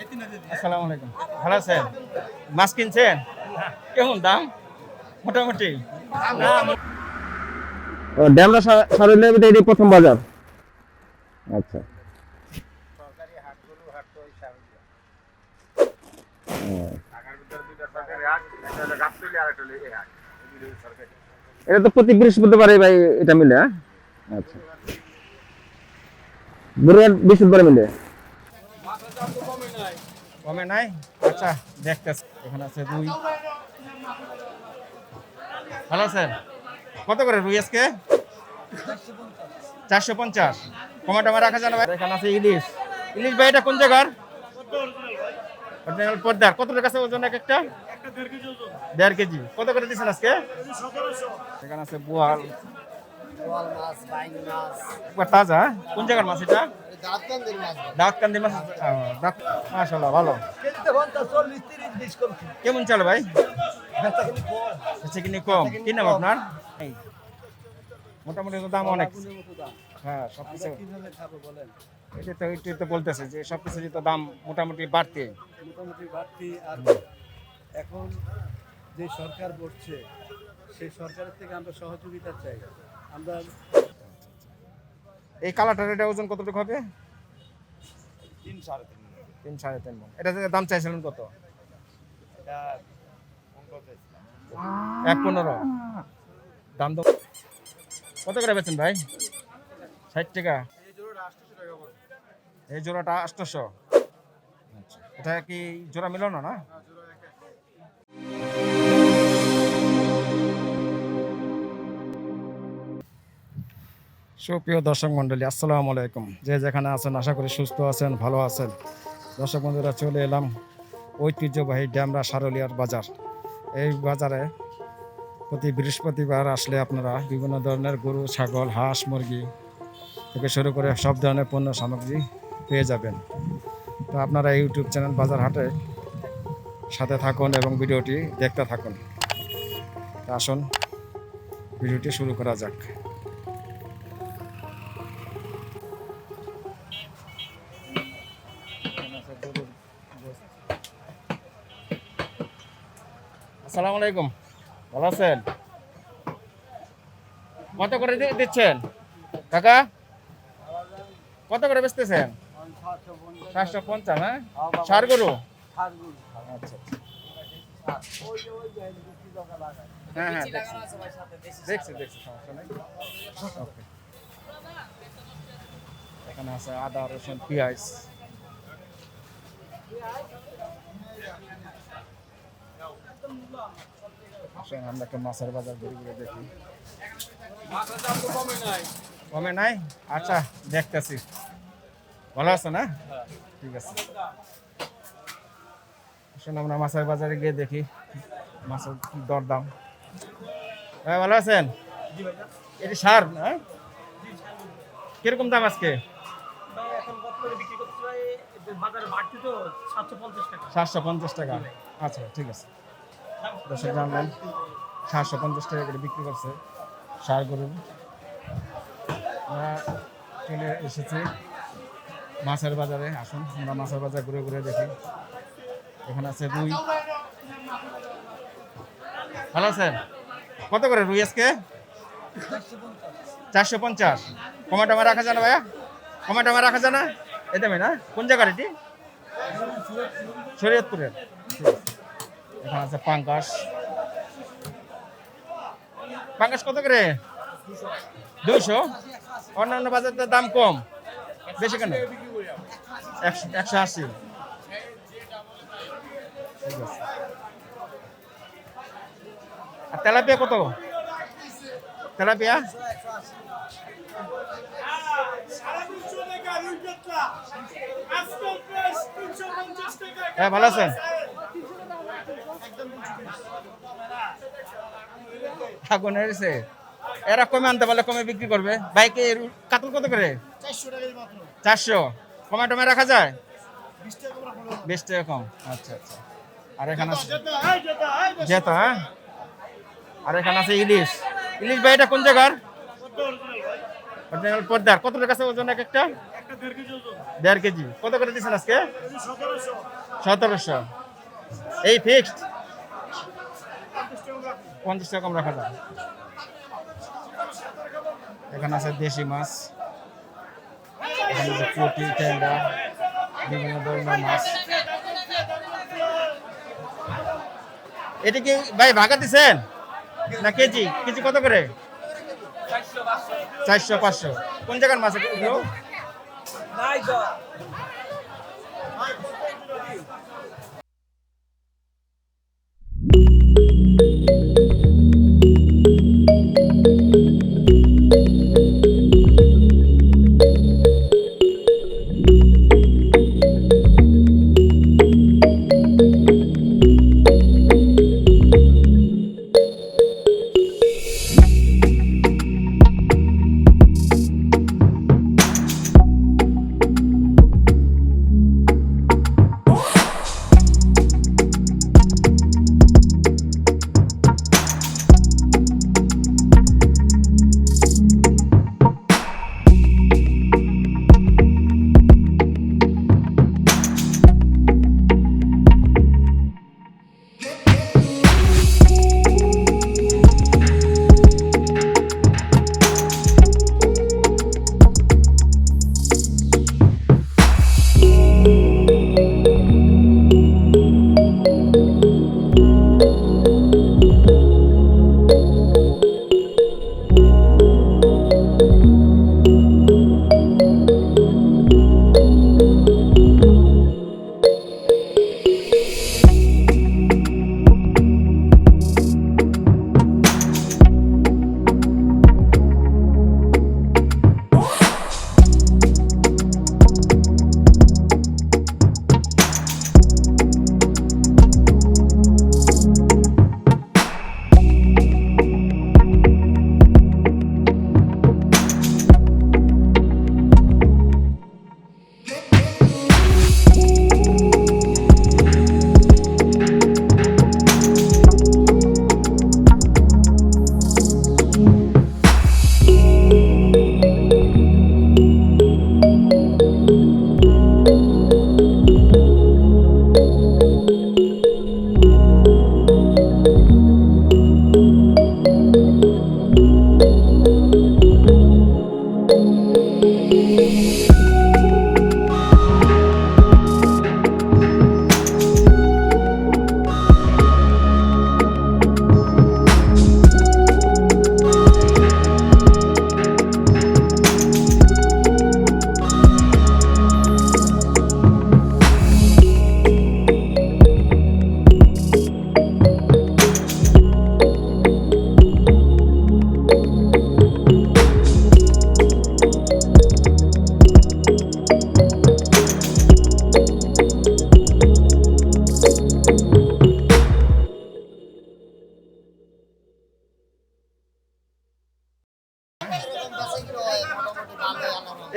আসসালামু আলাইকুম। ভালো আছেন? মাছ কিনছেন? কেমন দাম? মোটামুটি ড্যামরা সারুলের ভিতরে এটি প্রথম বাজার। আচ্ছা, এটা তো প্রতি বৃহস্পতিবারে ভাই এটা মিলে, হ্যাঁ? আচ্ছা, বুধবার বৃহস্পতিবারে মিলে। কমে নাই? আচ্ছা, দেখতেছি। এখানে আছে রুই। ভালো আছেন? কত করে রুই আজকে? 450। কমাটা রাখা যাবে ভাই? এখানে আছে ইলিশ। ইলিশ ভাই এটা কোন জায়গার? পদ্মার। কত টাকা আছে ওজন এক একটা? 1.5 কেজি। কত করে দিচ্ছেন আজকে? এখানে আছে বোয়াল। একবার তাজা, হ্যাঁ? কোন জায়গার মাছ এটা? দাঁতকান্দির মাছ। মাশাআল্লাহ, ভালো। কেমন চলে ভাই? আচ্ছা, কিনে কম। কি নাম আপনার? মোটামুটি তো দাম অনেক। হ্যাঁ, সবকিছু এটা তো বলতেছে যে সবকিছু তো দাম মোটামুটি বাড়তে। আর এখন যে সরকার বসছে সেই সরকারের থেকে আমরা সহযোগিতা চাই। আমরা এই কালাটার এটা ওজন কতটুকু হবে? 3-3.5 মণ। এটা দাম চাইছিলেন কত? 1.15। দাম তো কত করে বেচেন ভাই? 60 টাকা। এই জোড়াটা 800। আচ্ছা, এটা কি জোড়া মিলানো না? সুপ্রিয় দর্শক মন্ডলী, আসসালামু আলাইকুম। যে যেখানে আছেন আশা করি সুস্থ আছেন, ভালো আছেন। দর্শক বন্ধুরা, চলে এলাম ঐতিহ্যবাহী ড্যামরা সারুলিয়ার বাজার। এই বাজারে প্রতি বৃহস্পতিবার আসলে আপনারা বিভিন্ন ধরনের গরু, ছাগল, হাঁস, মুরগি থেকে শুরু করে সব ধরনের পণ্য সামগ্রী পেয়ে যাবেন। তো আপনারা ইউটিউব চ্যানেল বাজার হাটে সাথে থাকুন এবং ভিডিওটি দেখতে থাকুন। আসুন ভিডিওটি শুরু করা যাক। আসসালামু আলাইকুম। ভালো আছেন? কত করে দিচ্ছেন কাকা? কত করে বেচতেছেন? 750, হ্যাঁ? ষাঁড় গরু? আচ্ছা, হ্যাঁ হ্যাঁ, দেখছি সমস্যা নেই। ওকে। এখানে আছে আদা, রসুন, পেঁয়াজ। আমরা একটা মাছের বাজার ঘুরে ঘুরে দেখি। কমে নাই? আচ্ছা, দেখতেছি। ভালো আছে না? ঠিক আছে। আসলে আমরা মাছের বাজারে গিয়ে দেখি মাছের দরদাম। হ্যাঁ, ভালো আছেন? এটি সার, হ্যাঁ? কিরকম দাম আজকে? 750 টাকা। আচ্ছা, ঠিক আছে। দর্শক জানলেন 750 টাকা করে বিক্রি করছে ষাঁড় গরু। আমরা চলে এসেছি মাছের বাজারে। আসুন আমরা মাছের বাজার ঘুরে ঘুরে দেখি। এখানে আছে রুই। ভালো আছেন? কত করে রুই আজকে? 450। টমেটো রাখা যায় না ভাইয়া? টমেটো রাখা যায় না? এই দামে না? কোন জায়গার এটি? শরীয়তপুরের। এখানে আছে পাঙ্গাস। পাঙ্গাস কত করে? 200। অন্যান্য বাজারের দাম কম, বেশি কেন? 180। ঠিক আছে। আর তেলাপিয়া কত? তেলাপিয়া হ্যাঁ, ভালো আছেন? আগুন হয়েছে। এরা কমে আনতে পারলে কমে বিক্রি করবে। বাইকে কাতল কত করে? 400। কমে টমে রাখা যায়? 20 টাকা কম। আচ্ছা আচ্ছা। আর এখানে আছে জেতা, হ্যাঁ? আর এখানে আছে ইলিশ। ইলিশ ভাই এটা কোন জায়গার? পদ্মার। কত টাকা আছে ওজন এক একটা? 1.5 কেজি। কত করে দিচ্ছেন আজকে? 1700। এই ফিক্সড 50 টাকা কম রাখা যায়। এখানে আছে দেশি মাছ, এখানে আছে পুঁটি, ট্যাংরা, বিভিন্ন ধরনের মাছ। এটা কি ভাই ভাগা দিচ্ছেন না কেজি? কেজি কত করে? 400 500। কোন জায়গার মাছ এগুলো?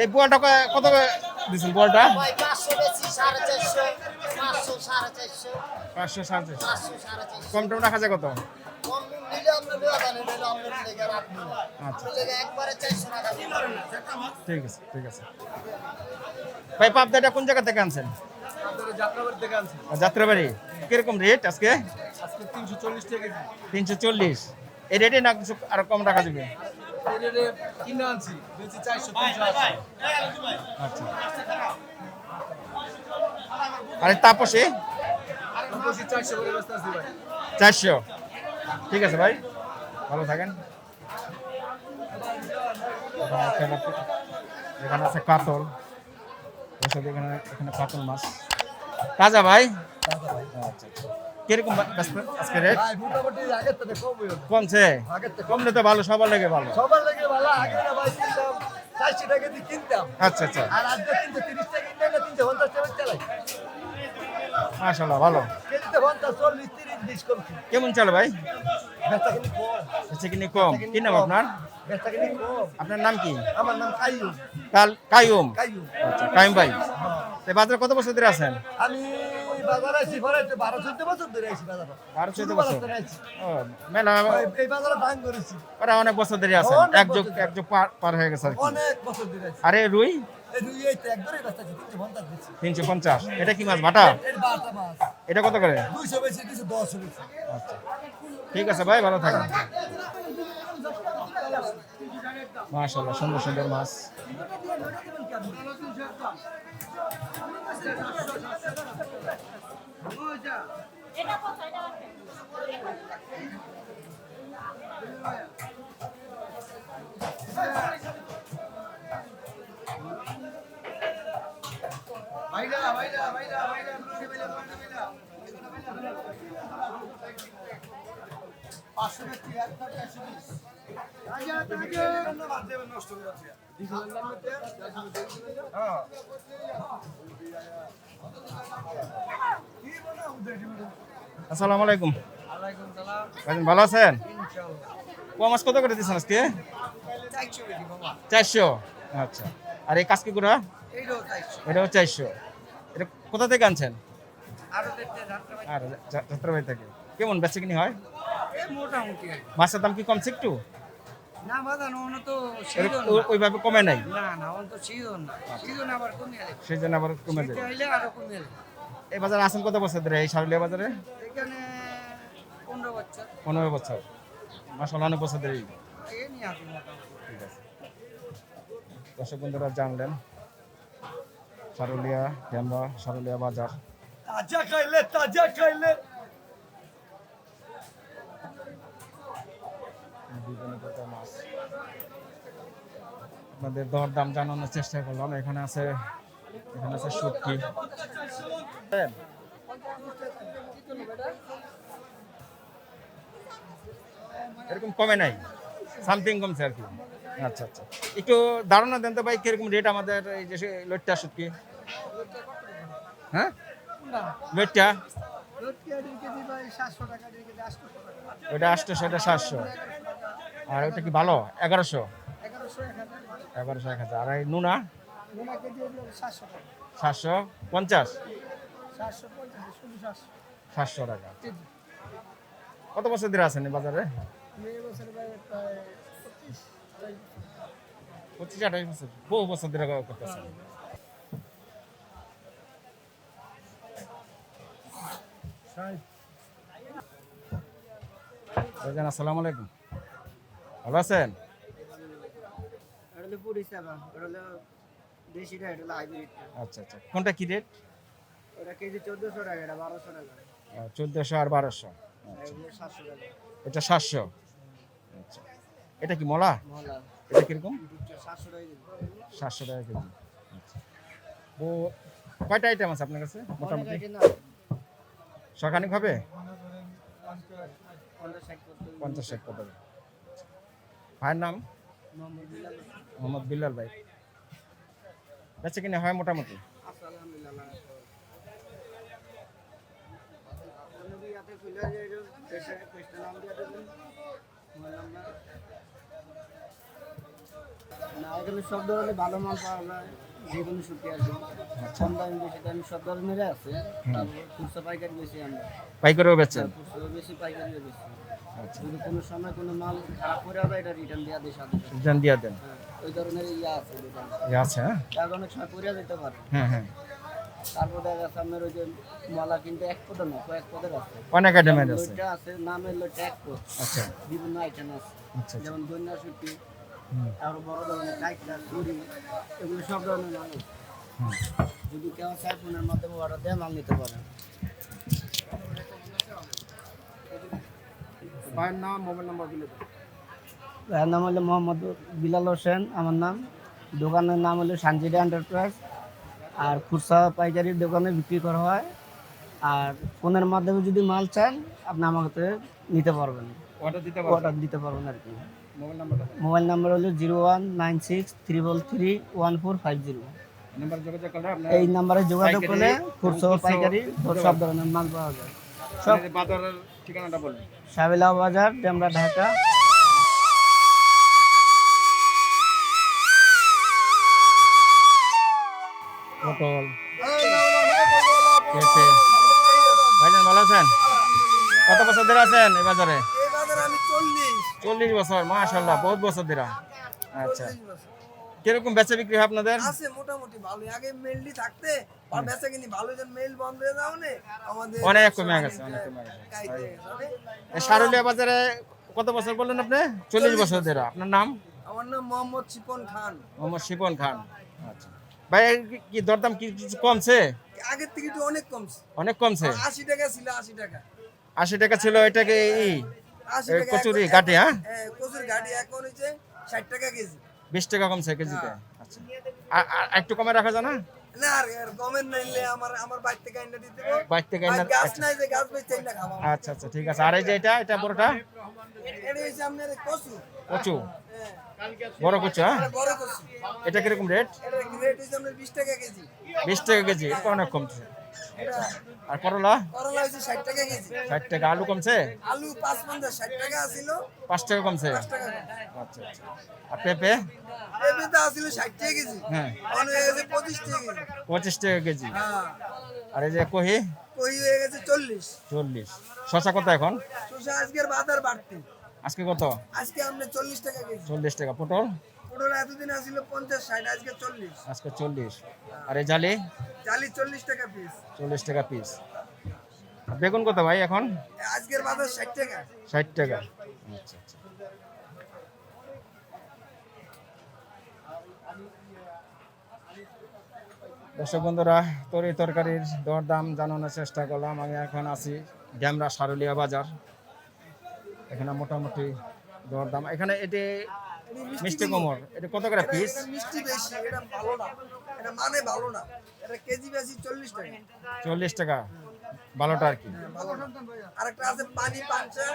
এই বোয়ালটা কত করে দিচ্ছেন? বোয়ালটা 500 450। কম টম রাখা যায় কত? আচ্ছা ঠিক আছে ঠিক আছে। ভাই পাবদাটা কোন জায়গা থেকে আনছেন? যাত্রাবাড়ি থেকে আনছি। যাত্রাবাড়ি। কিরকম রেট আজকে? আজকে 340 টাকা কেজি। 340। এই রেটে না কিছু আরো কম রাখা যাবে? এই রেটে কিনে আনছি, বেচি 400 380। আচ্ছা। আরে তাপসে বেচি 400 করে বেচতে আছি ভাই। 400। ঠিক আছে ভাই, ভালো থাকেন। এখানে আছে কাতল, এখানে এখানে কাতল মাছ তাজা ভাই। আচ্ছা কিরকম আজকে রেট? ভাই মোটামুটি আগের থেকে কম হইলো। কমছে? কমলে তো ভালো, সবার লেগে ভালো। সবার লাগে ভালো। আগে না ভাই কিনতাম 400 টাকা দিয়ে কিনতাম। আচ্ছা আচ্ছা। আর আজকে কিনতে 30 টাকা কিনতে না 350 টাকা চালাই। মাশাআল্লাহ ভালো। কেজিতে 50 40 30 20 কম। কেমন চলে ভাই? বেচা কিনি কম। আচ্ছা কিনে কম। কি নাম আপনার? বেচা কিনি কম। আপনার নাম কি? আমার নাম কাইয়ুম। কাইয়ুম। কাইয়ুম। আচ্ছা কাইয়ুম ভাই। তো বাজারে কত বছর ধরে আছেন? আমি বাজারে আইছি পরে 12 14 বছর ধরে আইছি বাজারে। 12 14 বছর। ও মেলা এই বাজারে দান করেছি। ওরা অনেক বছর ধরে আছেন। এক যুগ পার হয়ে গেছে আর কি। অনেক বছর ধরে আইছি। আরে রুই? এই রুই এই তো একবারই ব্যস্ত আছে 350 দিচ্ছি 350। এটা কি মাছ বাটা? এর বারটা মাছ এটা কত করে? 200 বেশি কিছু 10 বেশি আচ্ছা ঠিক আছে ভাই, ভালো থাকেন। মাশাআল্লাহ, সুন্দর সুন্দর মাছ। ভাইরা ভাইরা ভাইরা ভাইরা রুই ভাইরা ভাইরা 500 টাকা একটা 120 আজা তাজা নষ্ট হয়ে যাচ্ছে হ্যাঁ আসসালামু আলাইকুম। ওয়ালাইকুম সালাম ভাইজান ভালো আছেন? ইনশাআল্লাহ পোয়া মাছ কত করে দিচ্ছেন আজকে? 400 বেশি বাবা 400। আচ্ছা, আর এই কাসকি গুড়া? এইটাও 400 এটাও 400। এটা কোথা থেকে আনছেন? আরো দেখতে যাত্রা ভাই আর যাত্রাবাড়ি থেকে। কেমন বেচে কিনি হয়? এই মোটামুটি আর কি। মাছের দাম কি কমছে একটু? না বাবা না অন্য তো সিজন ওইভাবে কমে নাই, না না অন্য তো সিজন না সিজন আবার কমে যাবে সেই জন্য আবার কমে যায়। শীতে হইলে আরো কমে যাবে এই বাজারে আছেন কত বছর ধরে? এই সারুলিয়া বাজারে এখানে 15 বছর 15 বছর। মাশাআল্লাহ, অনেক বছর ধরেই। এই নিয়ে আসি মোটামুটি ঠিক আছে, দর্শক বন্ধুরা জানলেন সারুলিয়া ড্যামরা সারুলিয়া বাজার। তাজা খাইলে বিভিন্ন প্রকার মাছ আপনাদের দর দাম জানানোর চেষ্টা করলাম। এখানে আছে শুটকি। এরকম কমে নাই, সামথিং কমছে আর কি। আচ্ছা আচ্ছা, একটু ধারণা দেন তো ভাই কিরকম রেট আমাদের এই যে লইট্টা শুটকি? হ্যাঁ লইট্টা কেজি ভাই 700 টাকা কেজি 800 টাকা ওইটা 800, এটা 700। আর ওইটা কি ভালো? 1100। 1100 1000। আর এই নুনা নোনা কেজি হলো 700 টাকা 750। 750 শুধু 700 700 টাকা। কেজি কত বছর ধরে আছেন এই বাজারে? এই বছর ভাই প্রায় 25-28 বছর, বহু বছর ধরে করতেছেন। ভাইজান আসসালামু আলাইকুম, ভালো আছেন? এটা হলো পুরি সাবা এটা হলো দেশিটা এটা হলো হাইব্রিড আচ্ছা আচ্ছা, কোনটা কি রেট? ওটা কেজি 1400 টাকা এটা 1200 টাকা 1400 আর 1200। এগুলো 700 টাকা এটা 700। আচ্ছা, এটা কি মলা? মহলা এটা কিরকম? 700 টাকা কেজি 700 টাকা কেজি। আচ্ছা, ও কয়টা আইটেম আছে আপনার কাছে মোটামুটি? অনেক না সকানিক হবে 50 করতে 50-60 কত? ভাইয়ের নাম? মোহাম্মদ বিল্লাল ভাই। বেচে কিনে হয় মোটামুটি? আলহামদুলিল্লাহ নবী ইয়াতে খুলে যায় যে পেশটা নাম দিয়ে দেবেন মোবাইল নাম্বার না এখানে সব ধরনের ভালো মাল পাওয়া যায় যে কোনো শুকি আছে কম দামি বেশি দামি সব ধরনের আছে তারপর খুচরা পাইকারি বেশি আমরা পাইকারিও বেচেন? খুচরা বেশি পাইকারিও বেশি আচ্ছা, যদি কোনো সময় কোনো মাল খারাপ করে হবে এটা রিটার্ন দেওয়া দেয় সাথে সাথে। জান দিয়া দেন। হ্যাঁ ওই ধরনের ইয়ে আছে দোকান এই আছে। হ্যাঁ এক অনেক সময় পরিয়া যেতে পারে হ্যাঁ হ্যাঁ, তারপর দেখা যাচ্ছে আপনার ওই যে মালা কিন্তু এক পদের না কয়েক পদের আছে অনেক আইটেমের আছে। লইটা আছে নামের লইটা এক পদ আচ্ছা বিভিন্ন আইটেম আছে আচ্ছা। যেমন দৈন্য শুটকি হুম, আরো বড় ধরনের কাইকড়া চুরি এগুলো সব ধরনের মাল আছে। হুম। যদি কেউ চায় ফোনের মাধ্যমে অর্ডার দেয় মাল নিতে পারে ভাইয়ের নাম, মোবাইল নাম্বার বলে দেন। এর নাম হলো মোহাম্মদ বিলাল হোসেন আমার নাম দোকানের নাম হলো সানজিদা এন্টারপ্রাইজ আর খুচরা পাইকারির দোকানে বিক্রি করা হয় আর ফোনের মাধ্যমে যদি মাল চান আপনি আমাকে নিতে পারবেন অর্ডার দিতে অর্ডার দিতে পারবেন আর কি মোবাইল নাম্বারটা মোবাইল নাম্বার হলো 01963331450 নাম্বার যোগাযোগ করলে আপনার এই নাম্বারে যোগাযোগ পাইকারি করলে খুচরা এবং পাইকারি সব ধরনের মাল পাওয়া যায় সব বাজারের ঠিকানাটা বলুন। সাবেলা বাজার ডেমরা ঢাকা পটল, পেঁপে। ভাইজান ভালো আছেন? কত বছর ধরে আছেন এই বাজারে? এই বাজারে আমি 40 40 বছর। মাশাআল্লাহ, বহুত বছর ধরে। আচ্ছা, কিরকম বেচা বিক্রি হয় আপনাদের? আছে মোটামুটি ভালোই। আগে মেলডি থাকতে আর বেচা কিনি ভালো, যেন মেল বন্ধ হয়ে যাও না আমাদের অনেক কমে গেছে, অনেক কমে গেছে। এই সারুলিয়া বাজারে কত বছর বললেন আপনি? 40 বছর ধরে। আপনার নাম? আমার নাম মোহাম্মদ শিপন খান। মোহাম্মদ শিপন খান। আচ্ছা ভাই, কি দরদাম কি কিছু কমছে? আগের থেকে তো অনেক কমছে, অনেক কমছে। 80 টাকা ছিল, 80 টাকা 80 টাকা ছিল। এটাকে 80 এই টাকা কচুরি এখন- গাটি, হ্যাঁ? হ্যাঁ, কচুরি গাড়ি এখন হচ্ছে 60 টাকা কেজি। 20 টাকা কমছে কেজিতে। আচ্ছা, আর একটু কমে রাখা যায় না? না আর গমেন্ট নাইলে আমার বাইর থেকে আইনা দিতে হবে। বাইর থেকে আইনা- গাছ নাই যে গাছ বেচতে না খাবো। আচ্ছা আচ্ছা, ঠিক আছে। আর এই যে এটা বড়টা এটা হচ্ছে আপনার কচু। কচু, হ্যাঁ, বড় কচু, হ্যাঁ? এটা বড় কচু। এটা কিরকম রেট? এটা রেট হচ্ছে আপনার 20 টাকা কেজি। 20 টাকা কেজি, এটা অনেক কমছে। এটা আর করলা? করলা হচ্ছে 60 টাকা কেজি। 60 টাকা। আলু কমছে? আলু 550 60 টাকা ছিল, 5 টাকা কমছে। 5 টাকা কম। আচ্ছা আচ্ছা। আর পেঁপে? পেঁপে তো ছিল 60 টাকা কেজি, হ্যাঁ, এখন হয়ে গেছে 25 টাকা কেজি। 25 টাকা কেজি। হ্যাঁ, আর এই যে কহি? কই হয়ে গেছে 40। 40। শশা কত এখন? শসা আজকের বাজার বাড়তি, আজকে কত? আজকে আমরা 40 টাকা কেজি। 40 টাকা। পটল? পটল এতদিন আসছিল 50 60, আজকে 40। আজকে 40। আর এই জালি? জালি 40 টাকা পিস। 40 টাকা পিস। আর বেগুন কত ভাই এখন? আজকের বাজার 60 টাকা। 60 টাকা। আচ্ছা আচ্ছা। দর্শক বন্ধুরা, তরকারির দরদাম জানানোর চেষ্টা করলাম। আমি এখন আছি ড্যামরা সারুলিয়া বাজার। এখানে মোটামুটি দরদাম। এখানে এটি মিষ্টি কুমড়, এটা কত করে পিস? এটা মিষ্টি বেশি, এটা ভালো না, এটা মানে ভালো না, এটা কেজি বেশি 40 টাকা। 40 টাকা ভালোটা আর কি। ভালো না। আরেকটা আছে পানি পাঞ্চা,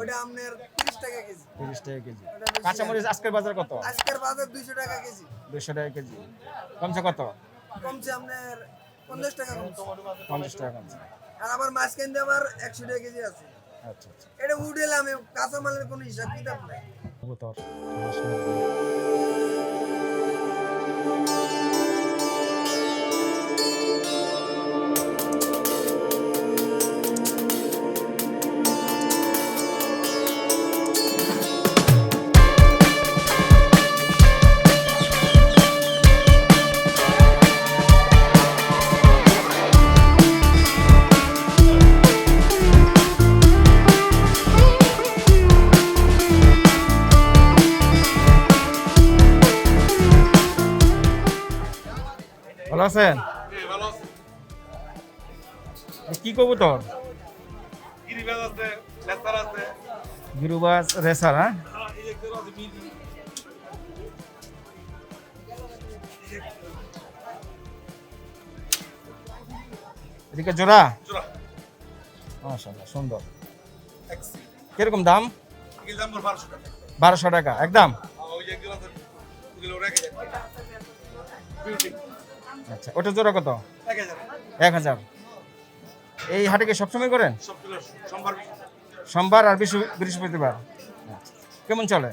ওটা আপনার 30 টাকা কেজি। 30 টাকা কেজি। ওটা বেশি। কাঁচামরিচ আজকের বাজার কত? আজকের বাজার 200 টাকা কেজি। 200 টাকা কেজি। কমছে কত? কমছে আপনার 50 টাকা কমছে। 50 টাকা কমছে। আর আবার মাছ কিনতে আবার 100 টাকা কেজি আছে। আচ্ছা আচ্ছা। এটা উঠেলাম, কাঁচামালের কোনো হিসাব কিতাব নাই। কবুতর। ভালো আছেন? কি কবুতর? গিরুবাজ রেসার, হ্যাঁ? এদিকে জোড়া? মাশাআল্লাহ, সুন্দর। কিরকম দাম? 1200 টাকা একদম। আচ্ছা, ওটা জোড়া কত? 1000। এই হাটে কি সবসময় করেন? সোমবার আর বৃহস্পতিবার। আচ্ছা। কেমন চলে?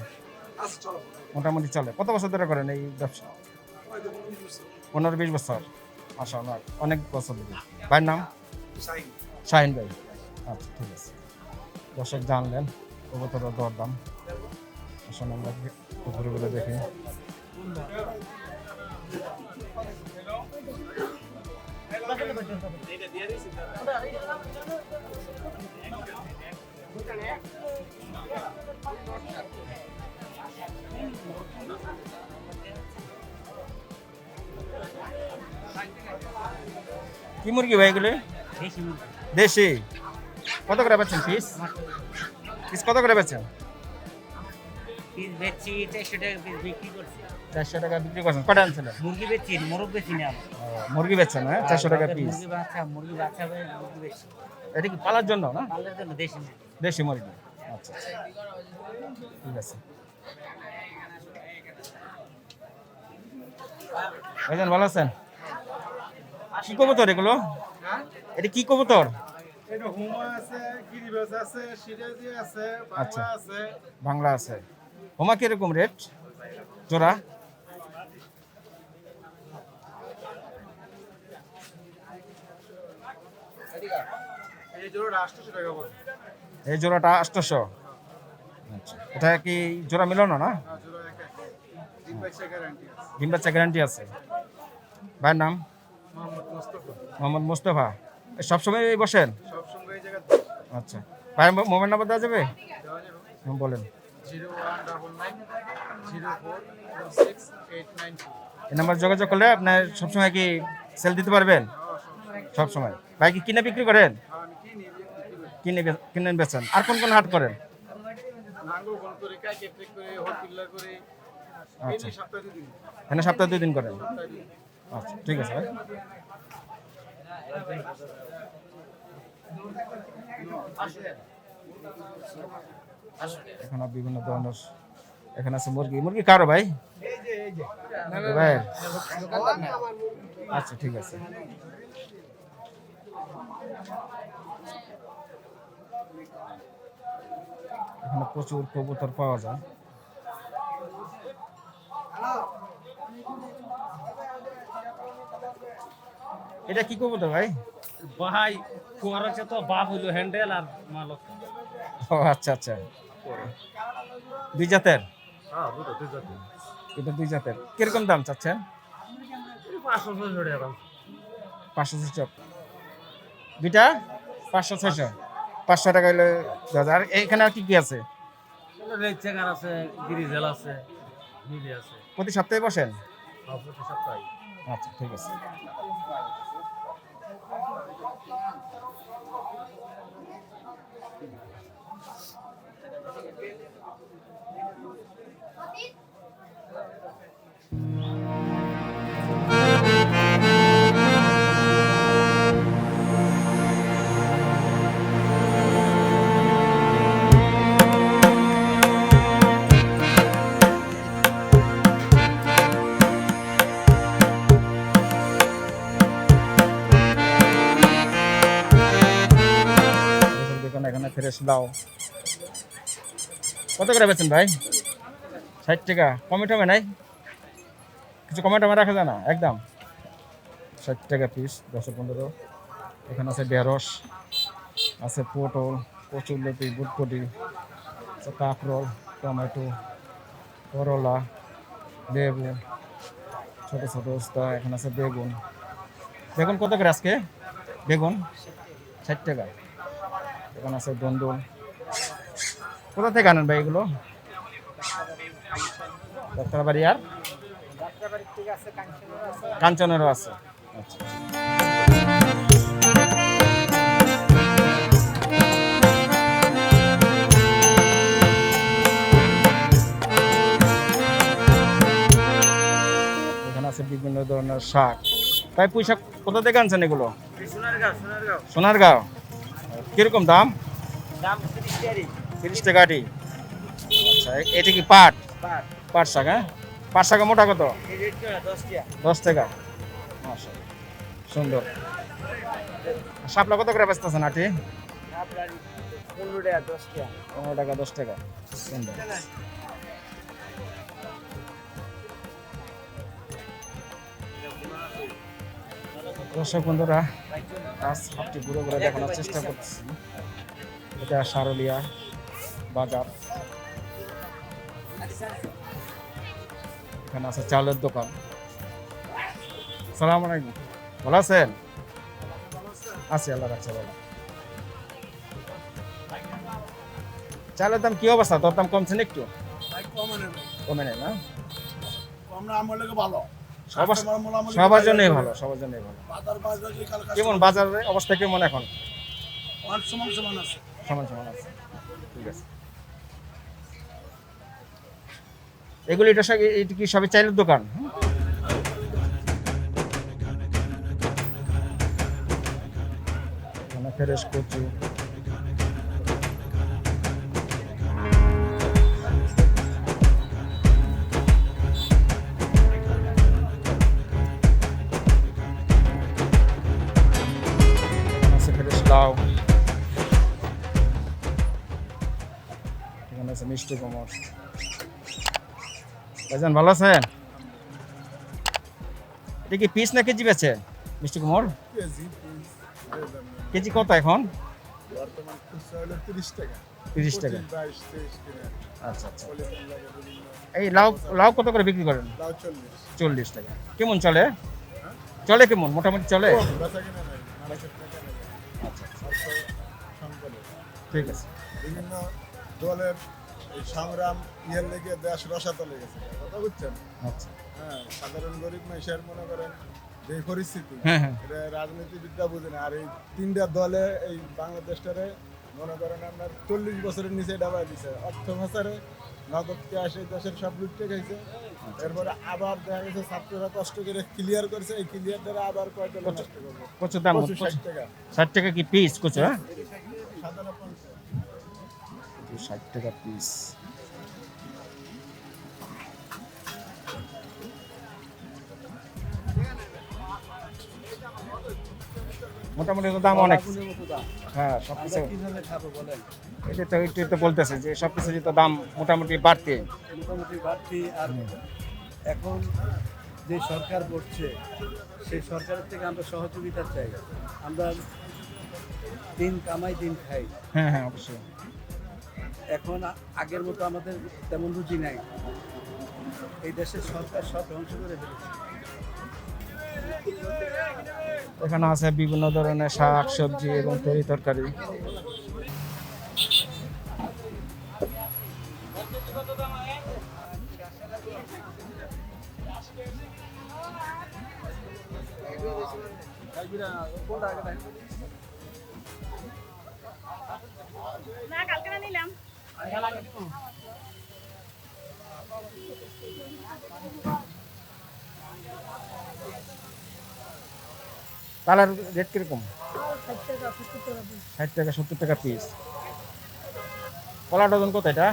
মোটামুটি চলে। কত বছর ধরে করেন এই ব্যবসা? 15-20 বছর। মাশাআল্লাহ, অনেক বছর ধরে। ভাইয়ের নাম? শাহিন ভাই। আচ্ছা, ঠিক আছে। দর্শক জানলেন কবুতরের দরদাম। আসলে আমরা পুকুরগুলো দেখি। কি মুরগি ভাই এগুলো? দেশি। কত করে বেচেন পিস? পিস কত করে বেচেন? পিস বেচছি 400 টাকা পিস বিক্রি করছি। 400 টাকা বিক্রি করছেন। কটা আনছিলেন? মুরগি বেচছি, মোরগ বেচি না। মুরগি বেচছেন, হ্যাঁ? 400 টাকা পিস। মুরগি বাচ্চা মুরগি বেচছি। এটা কি পালার জন্য না? পালের জন্য দেশি মুরগি। দেশি মুরগি। আচ্ছা আচ্ছা, ঠিক আছে। ভাইজান ভালো আছেন? কি কবুতর এগুলো? এটা কি কবুতর? এটা হুমা আছে, গিরিবাজ আছে, সিরাজি আছে, আচ্ছা। বাংলা আছে। বাংলা আছে। হোমা কিরকম রেট জোড়া? এই জোড়া 800 টাকা পড়ে। এই জোড়াটা 800। আচ্ছা, এটা কি জোড়া মিলানো না? জোড়া একা। ডিম বাচ্চা গ্যারান্টি আছে। ডিম বাচ্চা গ্যারান্টি আছে। ভাইয়ের নাম? মোহাম্মদ মোস্তফা। মোহাম্মদ মোস্তফা। সবসময় বসেন? সবসময় এই জায়গায় আচ্ছা, ভাইয়ের মোবাইল নাম্বার দেওয়া যাবে? দেওয়া যাবে। বলেন। 0199046892। এই নাম্বার যোগাযোগ করলে আপনার সবসময় কি সেল দিতে পারবেন? সবসময়। ভাই কি কিনে বিক্রি করেন? আমি কিনি কিনে বেচেন। আর কোন কোন হাট করেন? নাঙ্গল গোল করে কাকে ট্রেক করে হোট পিল্লার করে আচ্ছা, এই সপ্তাহে 2 দিন। এখানে সপ্তাহে 2 দিন করেন। আচ্ছা, ঠিক আছে ভাই। এখানে বিভিন্ন ধরনের, এখানে আছে মুরগি। মুরগি কারো ভাই? ভাই, আচ্ছা ঠিক আছে। এখানে প্রচুর কবুতর পাওয়া যায়। এটা কি কবুতর ভাই? ভাই কুয়ার আছে তো বাপ হইলো হ্যান্ডেল আর মালক। ও আচ্ছা আচ্ছা, দুই জাতের? হ্যাঁ দুটো দুই জাতি। এটা দুই জাতের। কিরকম দাম চাচ্ছেন? 500 টাকা দাম। 500 দুইটা 500-600? 500 টাকা হলে 1000। আর এখানে আর কি কি আছে? রেড চেকার আছে, গ্রিজেল আছে, মিলি আছে। প্রতি সপ্তাহে বসেন? প্রতি সপ্তাহে। আচ্ছা ঠিক আছে। দেখুন এখানে ফ্রেশ লাউ। কত করে বেচেন ভাই? 60 টাকা। কমে টমে নাই? কিছু কমে টমে রাখা যায় না? একদম 60 টাকা পিস, 10-15। এখানে আছে ঢেঁড়স, আছে পটল, কচুরলতি, বুটকটি, আছে কাঁকরোল, টমেটো, করলা, লেবু, ছোট ছোট উস্তা। এখানে আছে বেগুন। বেগুন কত করে আজকে? বেগুন 60 টাকা। এখানে আছে দন্দুল। কোথা থেকে আনেন ভাই এগুলো? যাত্রাবাড়ি। আর কাঞ্চনেরও আছে। আচ্ছা, এখানে আছে বিভিন্ন ধরনের শাক। ভাই পুঁই শাক কোথা থেকে আনছেন এগুলো? সোনারগাঁও। কিরকম দাম? দাম 30 30 টাকা আটি। আচ্ছা, এটা কি পাট? পাট শাক। হ্যাঁ, পাট শাক মোটা কত? 10 টাকা। মাশাআল্লাহ, সুন্দর। শাপলা কত করে বেচতেছেন আটি? 15 টাকা 10 টাকা। 15 টাকা 10 টাকা। সুন্দর। দর্শক বন্ধুরা, আজ হাটটি ঘুরে ঘুরে দেখানোর চেষ্টা করছি। এটা সারুলিয়া বাজার। এখানে আছে চালের দোকান। সালাম আলাইকুম, ভালো আছেন? আছি, আল্লাহ রাখছে ভালো। চালের দাম কি অবস্থা? তোর দাম কমছে না একটু? কমে নেই না? সবার জন্যই ভালো, সবার জন্যই ভালো। কেমন বাজারের অবস্থা কেমন এখন? সমান সমান আছে। ঠিক আছে। এগুলো এটা কি সবই চাইলের দোকান? ফ্রেশ কচু, ফ্রেশ লাউ, এখানে আছে মিষ্টি কুমড়। ভাইজান ভালো আছেন? এটা কি পিস না কেজি বেচে মিষ্টি কুমড়? কেজি কত এখন? বর্তমান খুচরা হলো 30 টাকা। 30 টাকা। 22 23 কিনে আচ্ছা আচ্ছা। পলিথিন লাগে বিভিন্ন। এই লাউ লাউ কত করে বিক্রি করেন? লাউ 40 40 টাকা। কেমন চলে? চলে কেমন, মোটামুটি চলে? বেচা কিনা নাই, মার্কেট টাকা নাই। আচ্ছা আচ্ছা, অর্থ সংকটে ঠিক আছে। বিভিন্ন দলের এই সংগ্রাম ইয়ের লেগে দেশ রসাতলে গেছে, কথা বুঝছেন? আচ্ছা, হ্যাঁ, সাধারণ গরিব মানুষের মনে করেন যে পরিস্থিতি, হ্যাঁ হ্যাঁ, এটা রাজনীতিবিদরা বুঝে না। আর এই তিনটা দলে এই বাংলাদেশটারে মনে করেন আপনার 40 বছরের নিচে ডাবাই দিছে। অর্থ ভাষারে নগদ ক্যাশ এই দেশের সব লুটতে গেছে। এরপরে আবার দেখা গেছে ছাত্ররা কষ্ট করে ক্লিয়ার করছে, এই ক্লিয়ার দ্বারা আবার কয়টা নষ্ট করবো। কচু দাম 60 টাকা 60 টাকা কি পিস কচু? হ্যাঁ, সাধারণ 50। 60 টাকা পিস। মোটামুটি তো দাম অনেক। হ্যাঁ, সবকিছু কিভাবে খাবো বলেন? এটা তো বলতেছে যে সবকিছুরই তো দাম মোটামুটি বাড়তে। মোটামুটি বাড়তি। আর এখন যে সরকার করছে সেই সরকারের থেকে আমরা সহযোগিতা চাই। আমরা দিন কামাই দিন খাই। হ্যাঁ হ্যাঁ, অবশ্যই। এখন আগের মতো আমাদের তেমন রুচি নাই। এই দেশের সরকার সব ধ্বংস করে ফেলেছে। এখানে আছে বিভিন্ন ধরনের শাক সবজি এবং তরি তরকারি। না কালকে না নিলাম। কালার রেট কিরকম? 60 টাকা 70 টাকা পিস। কলা ডজন কত এটা?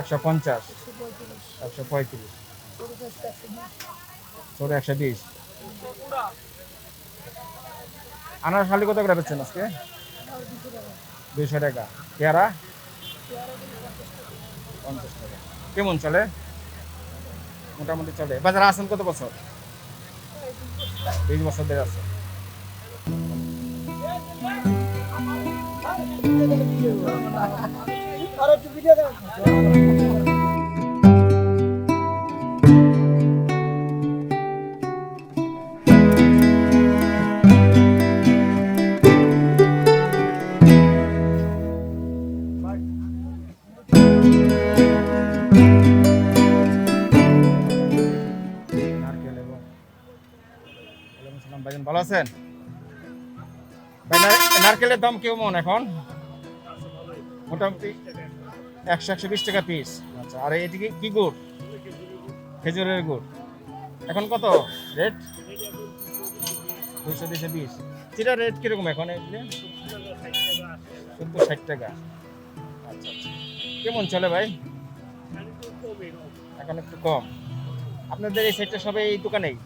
150, 135, ছোট 120। আনার শালি কত করে বেচছেন আজকে? 200 টাকা। পেয়ারা 50 টাকা। কেমন চলে? মোটামুটি চলে। বাজারে আছেন কত বছর? 20 বছর ধরে আছে। নারকেল এবং ওয়ালাইকুম আসসালাম, ভাইজান ভালো আছেন? ভাই নারকেলের দাম কেমন এখন? মোটামুটি 100-120 টাকা পিস। আচ্ছা, আর এদিকে কি গুড়? খেজুরের গুড়। এখন কত রেট? 200-220। চিরা রেট কিরকম এখন? 70-60 টাকা। আচ্ছা আচ্ছা, কেমন চলে ভাই? এখন একটু কম। আপনাদের এই সাইডটা সবাই এই দোকানেই?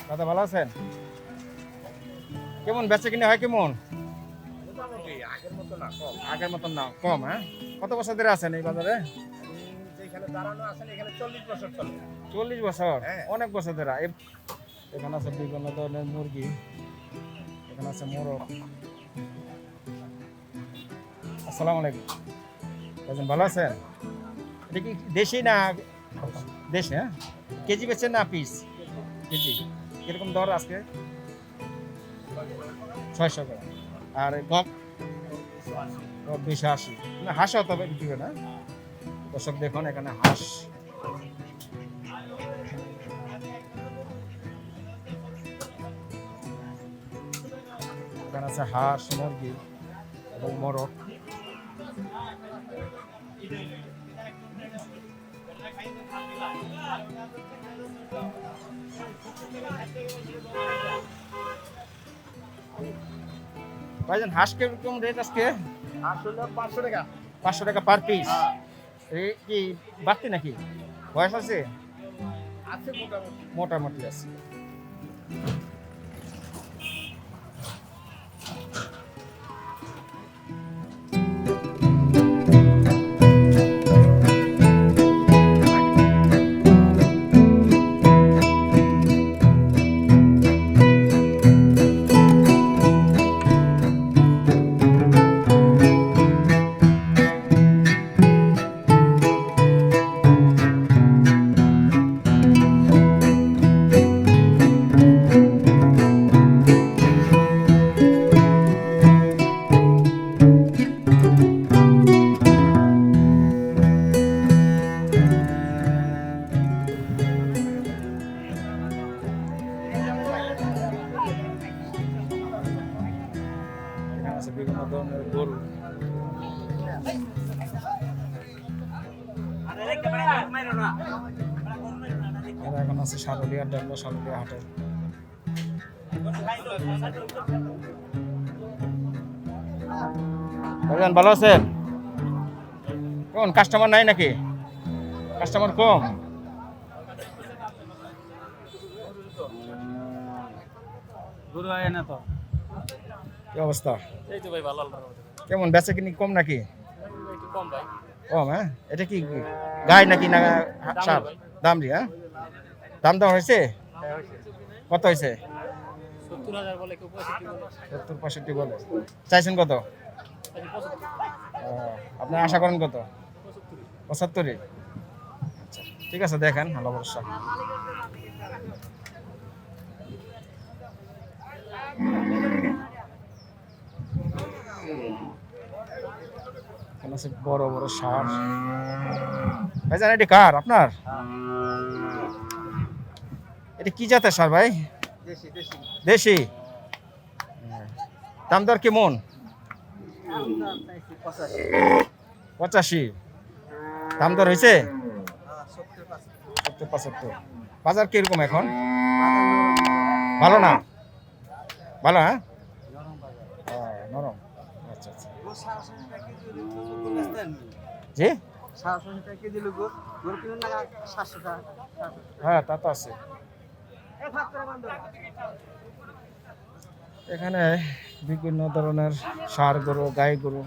দাদা ভালো আছেন? কেমন বেচা কিনে হয় কেমন? আগের মতন না, কম। হ্যাঁ, কত বছর ধরে আছেন এই বাজারে? যেখানে দাঁড়ানো আছেন এখানে 40 বছর চলে। 40 বছর? অনেক বছর ধরে। এখানে আছে বিভিন্ন ধরনের মুরগি, এখানে আছে মোরগ। আসসালামু আলাইকুম, ভালো আছেন? এটা কি দেশি না দেশ? হ্যাঁ, কেজি বেচছেন না পিস? কেজি। কিরকম দর আজকে? 600 টাকা। আর গপ? 280। না, হাঁসও তবে বিক্রি করে না। দর্শক দেখুন, এখানে হাঁস। এখানে আছে হাঁস, মুরগি এবং মোরগ। ভাইজান হাঁস কিরকম রেট আজকে? আসলে 500 টাকা। 500 টাকা পার পিস। এই কি বাড়তি নাকি? বয়স আছে? আছে মোটামুটি। মোটামুটি আছে। এরা এখন আছে সারুলিয়া ডেমরা সারুলিয়া হাটে। ভাইজান ভালো আছেন? কোন কাস্টমার নাই নাকি? কাস্টমার কম? গরু হয় না তো। কি অবস্থা? এই তো ভাই ভালো। কেমন বেচা কিনি কম নাকি? একটু কম ভাই। কম হ্যাঁ? এটা কি গাই নাকি না সার? দামরি হ্যাঁ? দাম দেওয়া হয়েছে? কত হয়েছে? 70,000 বলে কেউ 65 বলে। 70-65 বলে। চাইছেন কত? আপনি আশা করেন কত? 75। আচ্ছা ঠিক আছে দেখেন ভালো ভরসা। এখানে আছে বড় বড় সার। ভাইজান এটি কার আপনার? এটা কি জাতের সার ভাই? দেশি। দাম দর কেমন? 85। দাম দর হয়েছে? 70-75। বাজার কিরকম এখন? ভালো না? ভালো হ্যাঁ? নরম। আচ্ছা আচ্ছা জি হ্যাঁ তা তো আছে। এখানে বিভিন্ন ধরনের ষাঁড় গরু গাই গরু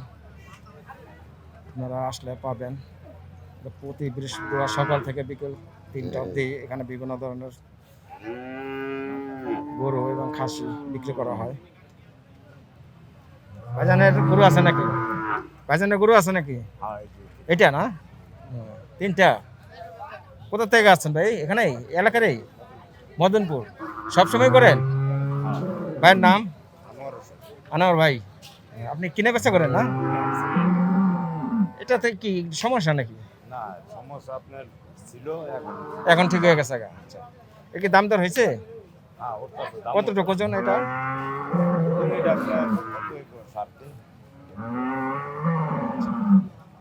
আপনারা আসলে পাবেন। প্রতি বৃহস্পতিবার সকাল থেকে বিকেল 3টা অবধি এখানে বিভিন্ন ধরনের গরু এবং খাসি বিক্রি করা হয়। ভাইজানের গরু আছে নাকি? ভাইজানের গরু আছে নাকি? এটা না 3টা। কোথা থেকে আসছেন ভাই? এখানেই এলাকারই মদনপুর। সবসময় করেন? ভাইয়ের নাম? আনোয়ার ভাই। আপনি কিনে বেচা করেন না? এটাতে কি সমস্যা নাকি? না সমস্যা আপনার ছিল এখন ঠিক হয়ে গেছে। আচ্ছা এর কি দাম দর হয়েছে? হ্যাঁ কতটুকু ওজন এটা?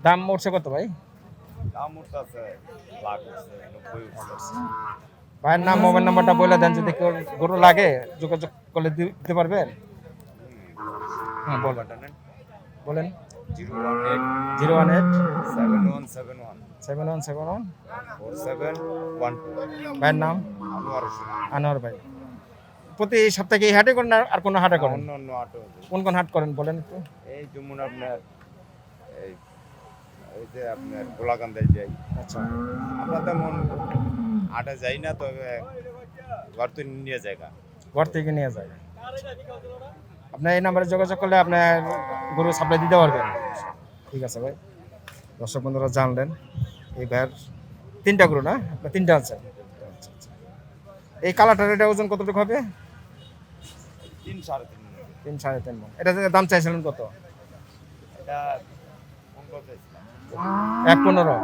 দাম উঠছে কত ভাই? দাম উঠতেছে লাখ উঠছে 90 ভাইয়ের নাম মোবাইল নাম্বারটা বলে দেন, যদি কেউ গরু লাগে যোগাযোগ করলে দিতে পারবেন? হ্যাঁ বলেন বলেন। 018 7171 7171 4712। ভাইয়ের নাম? আনোয়ার হোসেন। আনোয়ার ভাই। প্রতি সপ্তাহে এই হাটে করেন আর কোন হাটে করেন? অন্য আটো কোন কোন হাট করেন বলেন একটু। এই যেমন আপনার এই এই যে আপনার গোলাকান্দায় যাই। আচ্ছা আমরা তেমন আটে যাই না, তবে ঘর তো নিয়ে জায়গা ঘর থেকে নিয়ে যায়। আপনার এই নাম্বারে যোগাযোগ করলে আপনার গরু সাপ্লাই দিতে পারবেন। ঠিক আছে ভাই। দর্শক বন্ধুরা জানলেন এই ভাইয়ের 3টা গরু না? আপনার 3টা আছে। আচ্ছা আচ্ছা। এই কালারটার এটা ওজন কতটুকু হবে? 3-3.5 মণ। এটা দাম চাইছিলেন কত? এটা 15 চাইছিলাম। 1.15।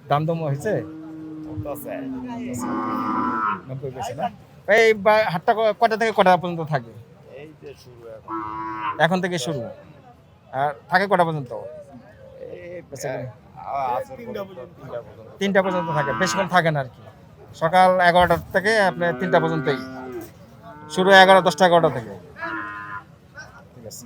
দাম দম হয়েছে? 90 বেশি না? এই হাটটা কটা থেকে কটা পর্যন্ত থাকে? এই যে শুরু এখন থেকে শুরু। আর থাকে কটা পর্যন্ত? এই বেচা কিনা? 3টা পর্যন্ত। 3টা পর্যন্ত থাকে, বেশিক্ষণ থাকে না আর কি। সকাল 11টা থেকে আপনার 3টা পর্যন্তই শুরু। 10টা 11টা থেকে। ঠিক আছে।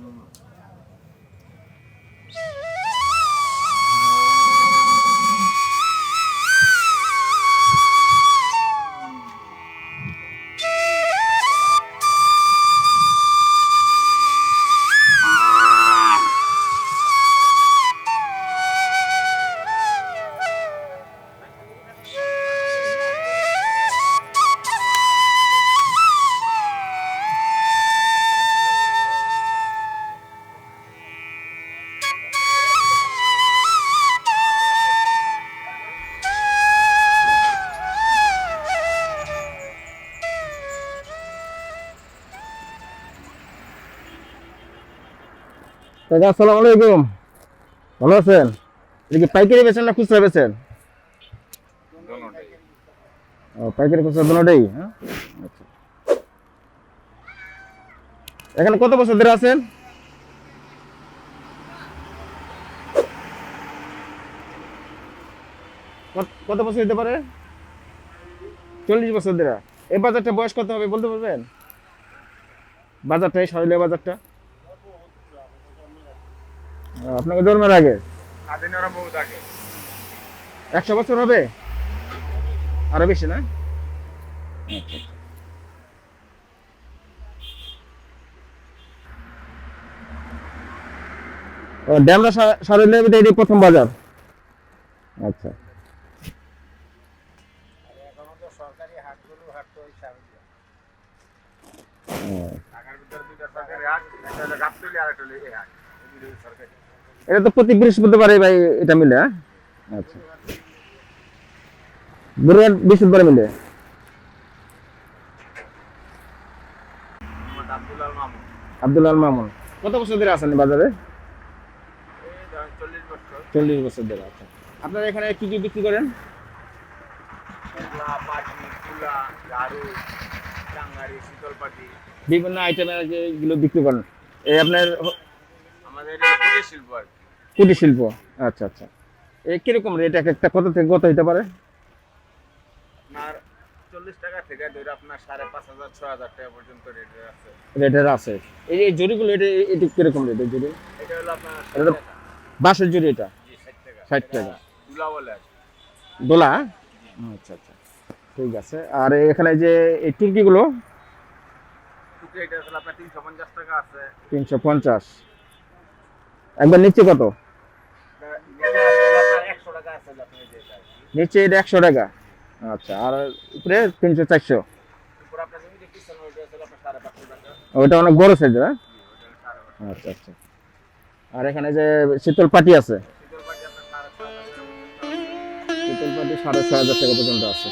দাদা আসসালামু আলাইকুম। ভালো আছেন? এটা কি পাইকারি বেচেন না খুচরা বেচেন? ও পাইকারি খুচরা দুটোই। হ্যাঁ আচ্ছা। এখানে কত বছর ধরে আছেন? কত বছর হতে পারে? 40 বছর ধরে। এই বাজারটা বয়স কত হবে বলতে পারবেন? বাজারটা, এই সারুলিয়া বাজারটা আপনাকে জন্মের আগে 100 বছর হবে, আরো বেশি না? ও ড্যামরা সারুলিয়া এটি প্রথম বাজার। আচ্ছা, এটা তো প্রতি বৃহস্পতিবারে ভাই এটা মিলে, হ্যাঁ? আচ্ছা, বৃহস্পতিবারে মিলে। আব্দুল আল মামুন, কত বছর ধরে আছেন এই বাজারে? 40 বছর ধরে। আচ্ছা, আপনারা এখানে কি কি বিক্রি করেন? বিভিন্ন আইটেমের যেগুলো বিক্রি করেন, এই আপনার কুটির শিল্প। আচ্ছা আচ্ছা, এই কিরকম রেট এক একটা, কত থেকে কত হতে পারে? আপনার 40 টাকা থেকে ধরে আপনার 5,500 6,000 টাকা পর্যন্ত রেটের আছে। এই যে জরিগুলো, এটা কিরকম রেটের জরি? এটা হলো আপনার এটা তো বাঁশের জরি, এটা 60 টাকা। 60 টাকা দুলা বলে আর কি। দোলা। আচ্ছা আচ্ছা, ঠিক আছে। আর এখানে যে এই টুর্কিগুলো, টুকরি এটা হলো আপনার 350 টাকা আছে। 350। একবার নিচে কত? এটা আপনার 100 টাকা আছে আপনি যেটা। নিচে এটা 100 টাকা। আচ্ছা, আর উপরে 300 400। উপর আপনার জমি যে পিছনে ওইটা হলো আপনার 550 টাকা। ওটা অনেক বড় সাইজ, হ্যাঁ? আচ্ছা আচ্ছা। আর এখানে যে শীতল পাটি আছে, শীতল পাটি আপনার 6,500 টাকা। শীতল পাটি 6,500 টাকা পর্যন্ত আছে।